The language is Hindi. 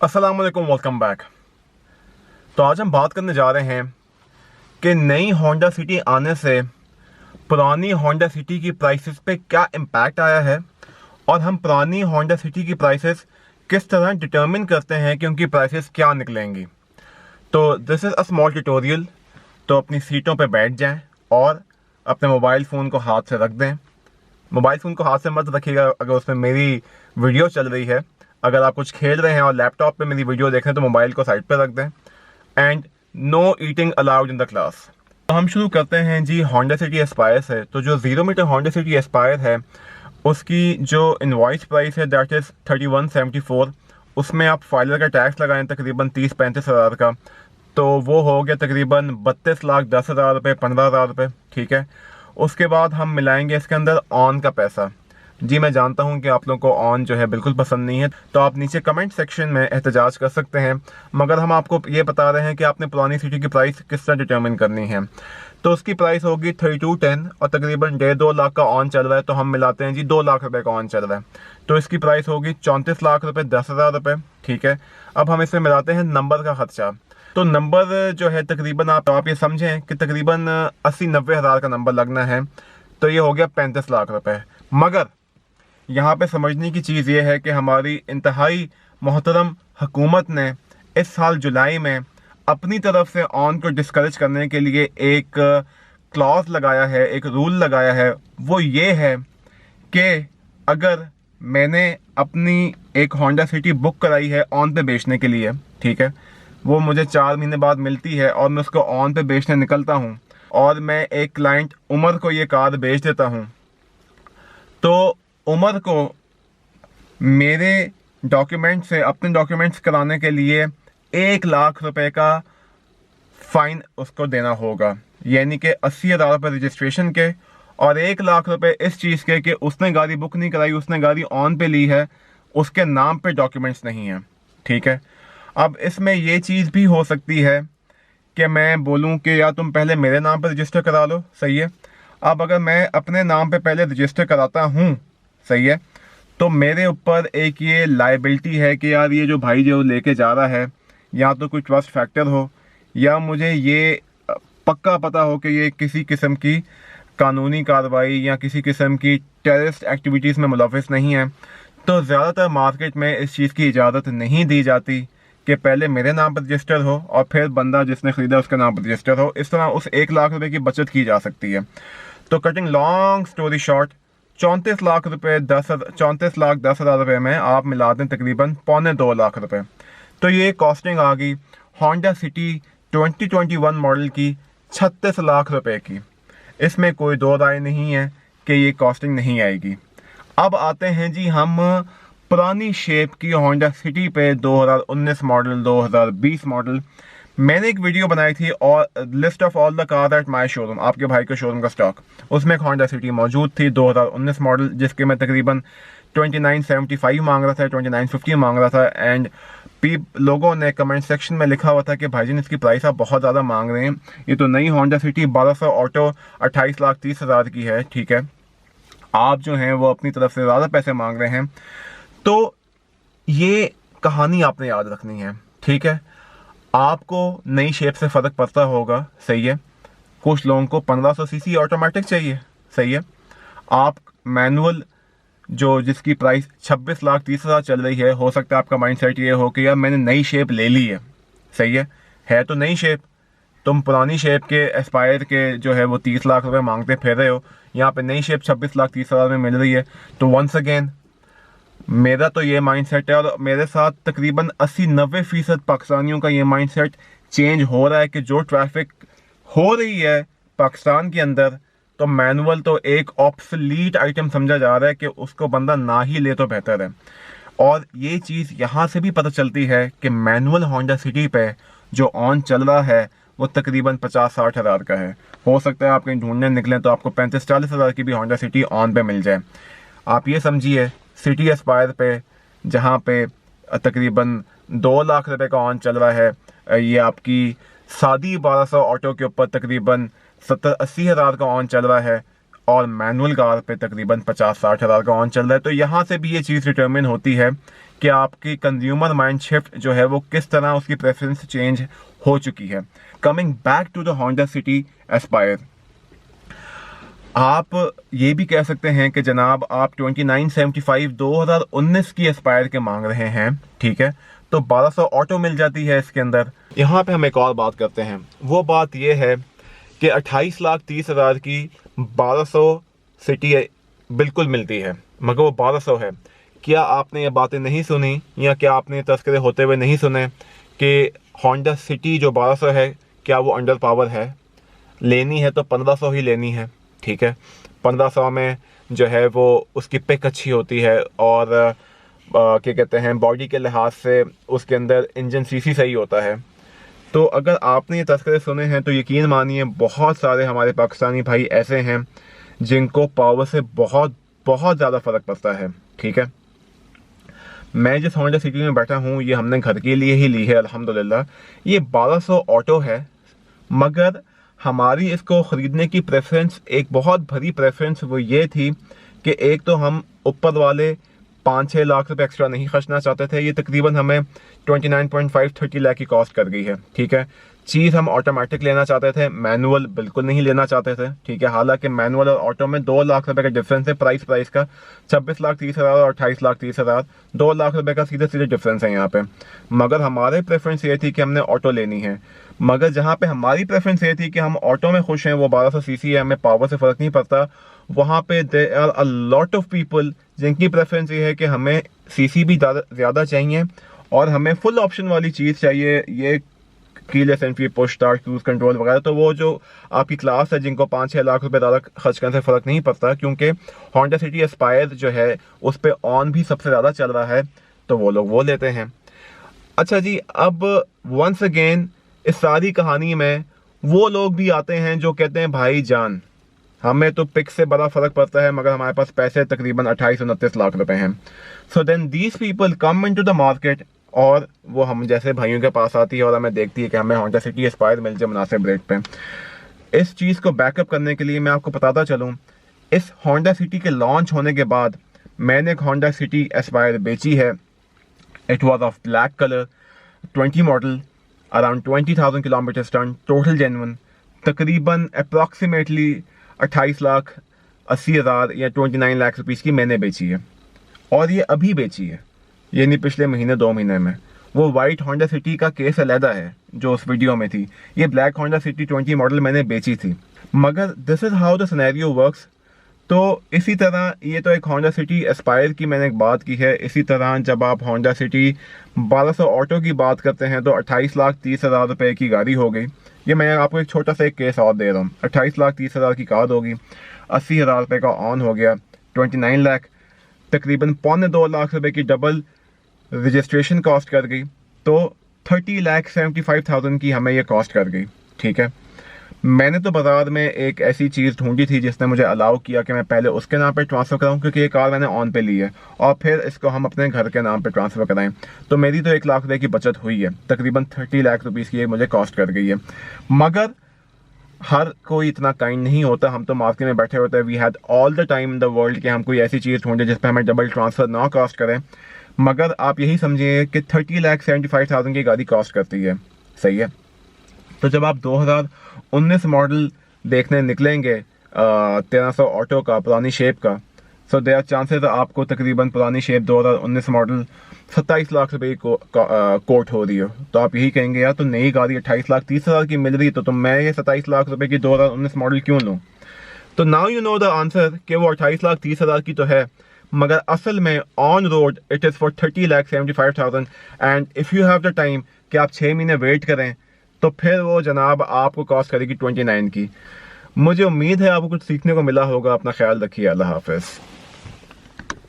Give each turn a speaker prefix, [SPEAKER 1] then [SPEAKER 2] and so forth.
[SPEAKER 1] अस्सलाम वालेकुम, वेलकम बैक। तो आज हम बात करने जा रहे हैं कि नई होंडा सिटी आने से पुरानी होंडा सिटी की प्राइसेस पे क्या इम्पैक्ट आया है और हम पुरानी होंडा सिटी की प्राइसेस किस तरह डिटर्मिन करते हैं कि उनकी प्राइसेस क्या निकलेंगी। तो this is a small tutorial. तो अपनी सीटों पे बैठ जाएं और अपने मोबाइल फ़ोन को हाथ से रख दें। मोबाइल फ़ोन को हाथ से मत रखिएगा अगर उसमें मेरी वीडियो चल रही है। अगर आप कुछ खेल रहे हैं और लैपटॉप पे मेरी वीडियो देख रहे हैं तो मोबाइल को साइड पे रख दें। And no eating allowed in the class. तो हम शुरू करते हैं जी होंडा सिटी एस्पायर से। तो जो 0 मीटर होंडा सिटी एस्पायर है उसकी जो इनवॉइस प्राइस है दैट इज़ 3174। उसमें आप फाइलर का टैक्स लगाएं तकरीबन 30-35 हज़ार का, तो वो हो गया तकरीबन 32,10,000 रुपये, 15,000 रुपये। ठीक है। उसके बाद हम मिलाएंगे इसके अंदर ऑन का पैसा। जी मैं जानता हूं कि आप लोगों को ऑन जो है बिल्कुल पसंद नहीं है, तो आप नीचे कमेंट सेक्शन में एहतजाज कर सकते हैं, मगर हम आपको ये बता रहे हैं कि आपने पुरानी सिटी की प्राइस किस तरह डिटर्मिन करनी है। तो उसकी प्राइस होगी 3210 और तकरीबन 1.5-2 लाख का ऑन चल रहा है, तो हम मिलाते हैं जी 2 लाख रुपए का ऑन चल रहा है, तो इसकी प्राइस होगी 34 लाख रुपए, 10,000 रुपये। ठीक है। अब हम इसमें मिलाते हैं नंबर का खर्चा। तो नंबर जो है तकरीबन आप ये समझें कि तकरीबन 80-90 हज़ार का नंबर लगना है, तो ये हो गया 35 लाख रुपए। मगर यहाँ पे समझने की चीज़ ये है कि हमारी इंतहाई मोहतरम हुकूमत ने इस साल जुलाई में अपनी तरफ से ऑन को डिस्करेज करने के लिए एक क्लॉज लगाया है, एक रूल लगाया है। वो ये है कि अगर मैंने अपनी एक होंडा सिटी बुक कराई है ऑन पे बेचने के लिए, ठीक है, वो मुझे 4 महीने बाद मिलती है और मैं उसको ऑन पे बेचने निकलता हूँ और मैं एक क्लाइंट उमर को ये कार बेच देता हूँ, तो उमर को मेरे डॉक्यूमेंट से अपने डॉक्यूमेंट्स कराने के लिए 1 लाख रुपए का फाइन उसको देना होगा। यानी कि 80,000 रुपये रजिस्ट्रेशन के और 1 लाख रुपए इस चीज़ के कि उसने गाड़ी बुक नहीं कराई, उसने गाड़ी ऑन पे ली है, उसके नाम पे डॉक्यूमेंट्स नहीं हैं। ठीक है। अब इसमें ये चीज़ भी हो सकती है कि मैं बोलूँ कि या तुम पहले मेरे नाम पर रजिस्टर करा लो, सही है। अब अगर मैं अपने नाम पे पहले रजिस्टर कराता हूँ, सही है, तो मेरे ऊपर एक ये लाइबिलिटी है कि यार ये जो भाई जो लेके जा रहा है या तो कोई ट्रस्ट फैक्टर हो या मुझे ये पक्का पता हो कि ये किसी किस्म की कानूनी कार्रवाई या किसी किस्म की टेररिस्ट एक्टिविटीज़ में मुलविस नहीं है। तो ज़्यादातर मार्केट में इस चीज़ की इजाज़त नहीं दी जाती कि पहले मेरे नाम पर रजिस्टर हो और फिर बंदा जिसने ख़रीदा उसके नाम पर रजिस्टर हो। इस तरह उस 1 लाख रुपए की बचत की जा सकती है। तो cutting long story short, 34 lakh रुपए 34,10,000 रुपये में आप मिला दें तकरीबन 1.25 लाख रुपए। तो ये कॉस्टिंग आ गई होंडा सिटी 2021 मॉडल की 36 लाख रुपए की। इसमें कोई दो राय नहीं है कि ये कॉस्टिंग नहीं आएगी। अब आते हैं जी हम पुरानी शेप की होंडा सिटी पे 2019 मॉडल, 2020 मॉडल। मैंने एक वीडियो बनाई थी और list of all the car at my showroom, आपके भाई के शोरूम का स्टॉक, उसमें एक होंडा सिटी मौजूद थी 2019 मॉडल, जिसके मैं तकरीबन 2975 मांग रहा था, 2950 मांग रहा था। एंड लोगों ने कमेंट सेक्शन में लिखा हुआ था कि भाईजान इसकी प्राइस आप बहुत ज़्यादा मांग रहे हैं, ये तो नई होंडा सिटी 1200 ऑटो 28,30,000 की है। ठीक है, आप जो हैं वो अपनी तरफ से ज़्यादा पैसे मांग रहे हैं। तो ये कहानी आपने याद रखनी है। ठीक है। आपको नई शेप से फ़र्क पड़ता होगा, सही है। कुछ लोगों को 1500 सीसी ऑटोमेटिक चाहिए, सही है। आप मैनुअल जो जिसकी प्राइस 26,30,000 चल रही है, हो सकता है आपका माइंडसेट ये हो कि यार मैंने नई शेप ले ली है, सही है तो नई शेप, तुम पुरानी शेप के एस्पायर के जो है वो 30 लाख रुपए मांगते फिर रहे हो, यहाँ पे नई शेप 26,30,000 में मिल रही है। तो वंस अगेन मेरा तो ये माइंडसेट है और मेरे साथ तकरीबन 80-90% पाकिस्तानियों का ये माइंडसेट चेंज हो रहा है कि जो ट्रैफिक हो रही है पाकिस्तान के अंदर, तो मैनुअल तो एक ऑब्सोलीट आइटम समझा जा रहा है कि उसको बंदा ना ही ले तो बेहतर है। और ये चीज़ यहाँ से भी पता चलती है कि मैनुअल होंडा सिटी पे जो ऑन चल रहा है वो तकरीबन 50-60 हज़ार का है। हो सकता है आप कहीं ढूंढने निकलें तो आपको 35-40 हज़ार की भी होंडा सिटी ऑन पे मिल जाए। आप ये समझिए सिटी एस्पायर पे जहाँ पे तकरीबन 2 लाख रुपए का ऑन चल रहा है, ये आपकी सादी 1200 ऑटो के ऊपर तकरीबन 70-80 हज़ार का ऑन चल रहा है और मैनुअल कार पे तकरीबन 50-60 हज़ार का ऑन चल रहा है। तो यहाँ से भी ये चीज़ डिटर्मिन होती है कि आपकी कंज्यूमर माइंड शिफ्ट जो है वो किस तरह उसकी प्रेफरेंस चेंज हो चुकी है। Coming back to the Honda City Aspire, आप ये भी कह सकते हैं कि जनाब आप 2975 2019 की एस्पायर के मांग रहे हैं, ठीक है, तो 1200 ऑटो मिल जाती है इसके अंदर। यहाँ पे हम एक और बात करते हैं, वो बात ये है कि 28,30,000 की 1200 सिटी बिल्कुल मिलती है, मगर वो 1200 है। क्या आपने ये बातें नहीं सुनी या क्या आपने तस्करे होते हुए नहीं सुने कि होंडा सिटी जो 1200 है क्या वो अंडर पावर है? लेनी है तो 1500 ही लेनी है, ठीक है। 1500 में जो है वो उसकी पिक अच्छी होती है और क्या कहते हैं बॉडी के लिहाज से उसके अंदर इंजन सीसी सही होता है। तो अगर आपने ये तस्करे सुने हैं तो यकीन मानिए बहुत सारे हमारे पाकिस्तानी भाई ऐसे हैं जिनको पावर से बहुत बहुत ज़्यादा फ़र्क पड़ता है, ठीक है। मैं जिस होंडा सिटी में बैठा हूँ ये हमने घर के लिए ही ली है अल्हम्दुलिल्लाह। ये 1200 ऑटो है, मगर हमारी इसको ख़रीदने की प्रेफरेंस, एक बहुत भरी प्रेफरेंस वो ये थी कि एक तो हम ऊपर वाले 5-6 लाख रुपए एक्स्ट्रा नहीं खर्चना चाहते थे। ये तकरीबन हमें 29.5-30 लाख की कॉस्ट कर गई है, ठीक है। चीज़ हम ऑटोमेटिक लेना चाहते थे, मैनुअल बिल्कुल नहीं लेना चाहते थे, ठीक है। हालांकि मैनुअल और ऑटो में 2 लाख रुपए का डिफरेंस है प्राइस का। 26,30,000 और 28,30,000, 2 लाख रुपए का सीधे सीधे डिफरेंस है यहाँ पे। मगर हमारे प्रेफरेंस ये थी कि हमने ऑटो लेनी है, मगर जहाँ पे हमारी प्रेफरेंस ये थी कि हम ऑटो में खुश हैं, वो 1200 सीसी है, हमें पावर से फ़र्क नहीं पड़ता, वहाँ पे there are a lot of people जिनकी प्रेफरेंस ये है कि हमें सीसी भी ज़्यादा चाहिए और हमें फुल ऑप्शन वाली चीज़ चाहिए, ये keyless entry, push start, cruise control वगैरह। तो वो जो आपकी क्लास है जिनको 5-6 लाख रुपए ज़्यादा खर्च करने से फ़र्क नहीं पड़ता, क्योंकि होंडा सिटी एस्पायर जो है उस पर ऑन भी सबसे ज़्यादा चल रहा है, तो वो लोग वो लेते हैं। अच्छा जी, अब वंस अगेन इस सारी कहानी में वो लोग भी आते हैं जो कहते हैं भाई जान हमें तो पिक से बड़ा फ़र्क पड़ता है, मगर हमारे पास पैसे तकरीबन 28-29 लाख रुपए हैं। So then these people come into the market, और वो हम जैसे भाइयों के पास आती है और हमें देखती है कि हमें होंडा सिटी एस्पायर मिल जाए मुनासिब रेट पे। इस चीज़ को बैकअप करने के लिए मैं आपको बताता चलूँ, इस होंडा सिटी के लॉन्च होने के बाद मैंने एक होंडा सिटी एस्पायर बेची है। It was of black colour, 20 model, around 20,000 kilometre turn, total genuine, तकरीबन अप्रॉक्सीमेटली 28,80,000 या 29 लाख रुपीज़ की मैंने बेची है, और ये अभी बेची है, ये नहीं पिछले महीने 2 महीने में। वो वाइट होंडा सिटी का केस अलहदा है जो उस वीडियो में थी, ये ब्लैक होंडा सिटी 20 मॉडल मैंने बेची थी। मगर this is how the scenario works. तो इसी तरह ये तो एक होंडा सिटी एस्पायर की मैंने एक बात की है। इसी तरह जब आप होंडा सिटी 1200 ऑटो की बात करते हैं तो 28,30,000 रुपये की गाड़ी हो गई। ये मैं आपको एक छोटा सा एक केस और दे रहा हूँ। 28,30,000 की कार होगी, 80,000 रुपये का ऑन हो गया, 29 लाख, तकरीबन 2.25 लाख रुपए की डबल रजिस्ट्रेशन कॉस्ट कर गई, तो 30,75,000 की हमें ये कॉस्ट कर गई, ठीक है। मैंने तो बाजार में एक ऐसी चीज़ ढूंढी थी जिसने मुझे अलाउ किया कि मैं पहले उसके नाम पे ट्रांसफ़र कराऊं, क्योंकि ये कार मैंने ऑन पे ली है, और फिर इसको हम अपने घर के नाम पे ट्रांसफ़र कराएं। तो मेरी तो 1 लाख रुपए की बचत हुई है, तकरीबन 30 लाख रुपीज़ की ये मुझे कॉस्ट कर गई है। मगर हर कोई इतना काइंड नहीं होता, हम तो मार्केट में बैठे होते हैं, we had all the time in the world कि हम कोई ऐसी चीज़ ढूंढें जिस पर हमें डबल ट्रांसफ़र ना कॉस्ट करें। मगर आप यही समझिए कि 30,75,000 की गाड़ी कॉस्ट करती है, सही है। तो जब आप 2019 मॉडल देखने निकलेंगे 1300 ऑटो का, पुरानी शेप का, सो देयर चांसेस आपको तकरीबन पुरानी शेप 2019 मॉडल 27 लाख रुपए की कोट हो रही हो, तो आप यही कहेंगे यार तो नई गाड़ी 28,30,000 की मिल रही, तो मैं ये 27 लाख रुपए की 2019 मॉडल क्यों लूँ? तो now you know the answer कि वो 28,30,000 की तो है, मगर असल में on road it is for 30,75,000। And if you have the time कि आप 6 महीने वेट करें तो फिर वो जनाब आपको कॉस्ट करेगी 29 की। मुझे उम्मीद है आपको कुछ सीखने को मिला होगा। अपना ख्याल रखिए, अल्लाह हाफ़िज़।